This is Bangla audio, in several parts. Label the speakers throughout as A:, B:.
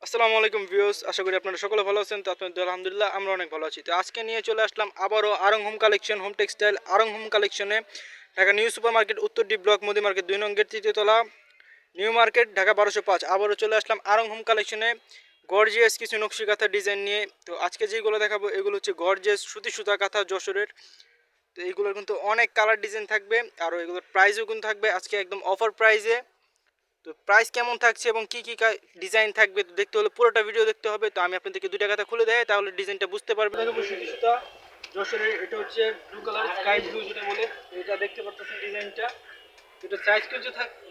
A: আসসালামু আলাইকুম ভিউয়ার্স, আশা করি আপনারা সকলে ভালো আছেন। তো আপনাদের আলহামদুলিল্লাহ আমরা অনেক ভালো আছি। তো আজকে নিয়ে চলে আসলাম আবারও Aarong home collection, home textile Aarong home কালেকশনে ঢাকা নিউ সুপার মার্কেট, উত্তর ডি ব্লক, মোদি মার্কেট 2 নং গেট, তৃতীয় তলা, নিউ মার্কেট, ঢাকা 1205। আবারও চলে আসলাম আরং হোম কালেকশনে গর্জিয়াস কিছু নকশি কাঁথা ডিজাইন নিয়ে। তো আজকে যেগুলো দেখাবো এগুলো হচ্ছে গর্জিয়াস সুতি সুতা কাঁথা যশোরের। তো এইগুলোর কিন্তু অনেক কালার ডিজাইন থাকবে, আর এগুলোর প্রাইসও কিন্তু থাকবে আজকে একদম অফার প্রাইসে। তো প্রাইস কেমন থাকছে এবং কী কী ডিজাইন থাকবে তো দেখতে হলে পুরোটা ভিডিও দেখতে হবে। তো আমি আপনাদেরকে দুইটা কথা খুলে দেয় তাহলে ডিজাইনটা বুঝতে পারবেন। দেখো সুতি সুতা যশোরের, এটা হচ্ছে ব্লু কালার, স্কাই ব্লু যেটা বলে, এটা দেখতে পাচ্ছেন ডিজাইনটা। এটা সাইজ কিন্তু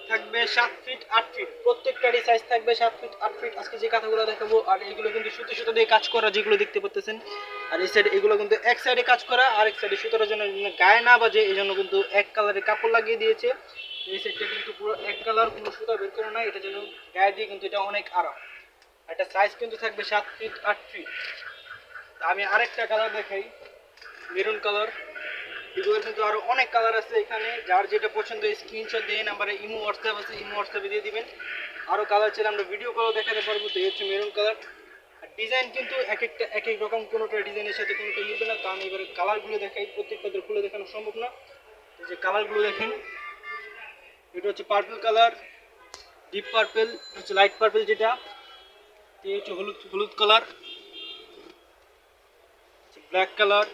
A: থাকবে 7 ফিট 8 ফিট, প্রত্যেকটারই সাইজ থাকবে 7 ফিট 8 ফিট। আজকে যে কাঁথাগুলো দেখাবো, আর এগুলো কিন্তু সুতি সুতা দিয়ে কাজ করা যেগুলো দেখতে পাচ্ছেন। আর এই সাইডে এগুলো কিন্তু এক সাইডে কাজ করা, আর এক সাইডে সুতার জন্য গায়ে না বাজে এই জন্য কিন্তু এক কালারের কাপড় লাগিয়ে দিয়েছে। এই সেটটা কিন্তু পুরো এক কালার, কোনো সুতা বের করে না, এটা যেন গায়ে দিয়ে কিন্তু এটা অনেক আরাম। এটা সাইজ কিন্তু থাকবে 7 ফিট 8 ফিট। আমি আরেকটা কালার দেখাই, মেরুন কালার। এগুলোর কিন্তু আরো অনেক কালার আছে এখানে, যার যেটা পছন্দ স্ক্রিনশট দিয়ে নাম্বারে ইমো হোয়াটসঅ্যাপ আছে, ইমো হোয়াটসঅ্যাপে দিয়ে দিবেন। আরো কালার চাইলে আমরা ভিডিও কলেও দেখাতে পারবো। তো এই হচ্ছে মেরুন কালার। আর ডিজাইন কিন্তু এক একটা এক এক রকম, কোনোটা ডিজাইনের সাথে কোনোটা মিলবে না। তো আমি এবারে কালারগুলো দেখাই, প্রত্যেকটা খুলে দেখানো সম্ভব না। এই যে কালারগুলো দেখেন, এটা হচ্ছে পার্পল কালার, ডিপ পার্পল, হচ্ছে লাইট পার্পল যেটা, এই হচ্ছে হলুদ হলুদ কালার, ব্ল্যাক কালার।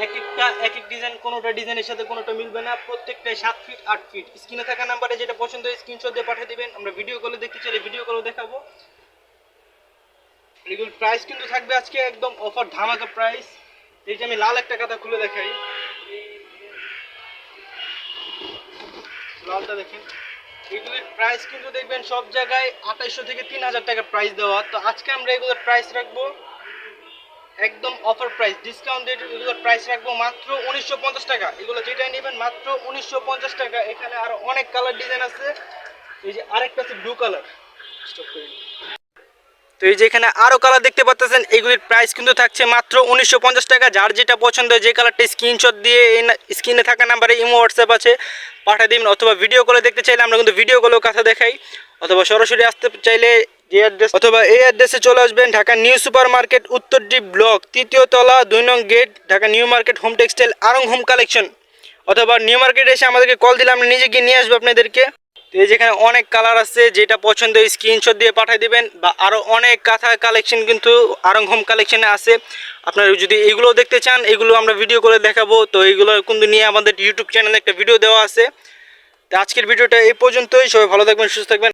A: এক একটা এক এক ডিজাইন, কোনোটা ডিজাইনের সাথে কোনোটা মিলবে না, প্রত্যেকটাই 7 ফিট 8 ফিট। স্ক্রিনে থাকা নাম্বারে যেটা পছন্দ হয় স্ক্রিনশট দিয়ে পাঠিয়ে দিবেন, আমরা ভিডিও কলে দেখতে চাইলে ভিডিও কলেও দেখাবো। এগুলোর প্রাইস কিন্তু থাকবে আজকে একদম অফার ধামাকা প্রাইস। এই যে আমি লাল একটা কাঁথা খুলে দেখাই, লালটা দেখেন। এগুলির প্রাইস কিন্তু দেখবেন সব জায়গায় 2800 থেকে 3000 টাকা প্রাইস দেওয়া। তো আজকে আমরা এগুলোর প্রাইস রাখবো একদম অফার প্রাইস, ডিসকাউন্ট রেট। এগুলোর প্রাইস রাখবো মাত্র 1950 টাকা। এগুলো যেটাই নেবেন মাত্র 1950 টাকা। এখানে আরো অনেক কালার ডিজাইন আছে। এই যে আরেকটা আছে ব্লু কালার, স্টপ করে। তো এই যে এখানে আরো কালার দেখতে পাচ্ছেন, এগুলির প্রাইস কিন্তু থাকছে মাত্র 1950 টাকা। যার যেটা পছন্দ হয় যে কালারটা স্ক্রিনশট দিয়ে স্ক্রিনে থাকা নাম্বারে ইমো হোয়াটসঅ্যাপ আছে পাঠিয়ে দিবেন, অথবা ভিডিও কলে দেখতে চাইলে আমরা কিন্তু ভিডিও কলেও কাঁথা দেখাই, অথবা সরাসরি আসতে চাইলে যে অ্যাড্রেস অথবা এই অ্যাড্রেসে চলে আসবেন, ঢাকা নিউ সুপার মার্কেট, উত্তর ডি ব্লক, তৃতীয় তলা, 2 নং গেট, Dhaka new market, home textile Aarong home collection. অথবা নিউ মার্কেটে এসে আমাদেরকে কল দিলে আমরা নিজে গিয়ে নিয়ে আসবো আপনাদেরকে। তো এই যেখানে অনেক কালার আছে, যেটা পছন্দ স্ক্রিনশট দিয়ে পাঠিয়ে দিবেন। বা আরও অনেক কাঁথা কালেকশন কিন্তু আরং হোম কালেকশনে আছে। আপনারা যদি এগুলো দেখতে চান, এগুলো আমরা ভিডিও করে দেখাবো। তো এইগুলো কিন্তু নিয়ে আমাদের ইউটিউব চ্যানেলে একটা ভিডিও দেওয়া আছে। তো আজকের ভিডিওটা এই পর্যন্তই। সবাই ভালো থাকবেন, সুস্থ থাকবেন।